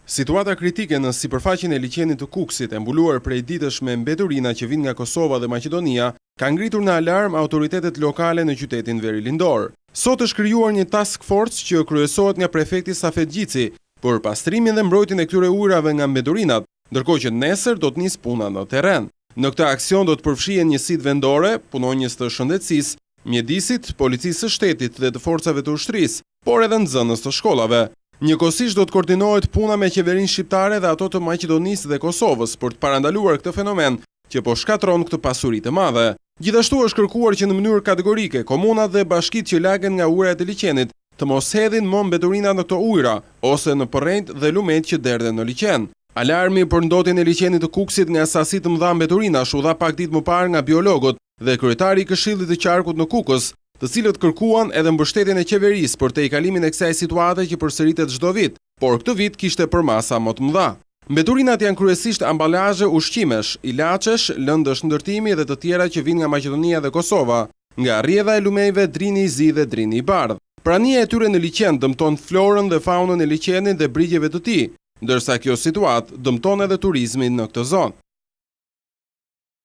Situata kritike në sipërfaqen e liçenit të Kukësit, e mbuluar prej ditësh me mbeturina që vijnë nga Kosova dhe Maqedonia, ka ngritur në alarm autoritetet lokale në qytetin Veri Lindor. Sot është krijuar një task force që kryesohet nga prefekti Safet Gjici për pastrimin dhe mbrojtjen e këtyre ujrave nga mbeturinat, ndërkohë që nesër do të nisë puna në terren. Në këtë aksion do të përfshihen njësitë vendore, punonjës të shëndetësisë, mjedisit, policisë së shtetit dhe të forcave të ushtrisë, por edhe nxënës të shkollave. Njëkohësisht do të koordinohet puna me qeverinë shqiptare dhe ato të Maqedonisë dhe Kosovës për të parandaluar këtë fenomen që po shkatron këtë pasuri të madhe. Gjithashtu është kërkuar që në mënyrë kategorike komunat dhe bashkitë që lagen nga ujrat e liçenit të mos hedhin më mbeturina në këto ujra ose në përrejt dhe lumet që derdhen në liçen. Alarmi për ndotjen e liçenit të Kukësit nga sasi të mëdha mbeturinash u dha pak ditë më parë nga biologët dhe kryetari i Këshillit të Qarkut në Kukës, të cilët kërkuan edhe mbështetjen e qeverisë për tejkalimin e kësaj situate që përsëritet çdo vit, por këtë vit kishte përmasa më të mëdha. Mbeturinat janë kryesisht ambalazhe ushqimesh, ilaçesh, lëndësh ndërtimi dhe të tjera që vijnë nga Maqedonia dhe Kosova, nga rrjedha e lumejve Drini i Zi dhe Drini i Bardh. Prania e tyre në liçen dëmton florën dhe faunën e liçenit dhe brigjeve të tij, ndërsa kjo situatë dëmton edhe turizmin në këtë zonë.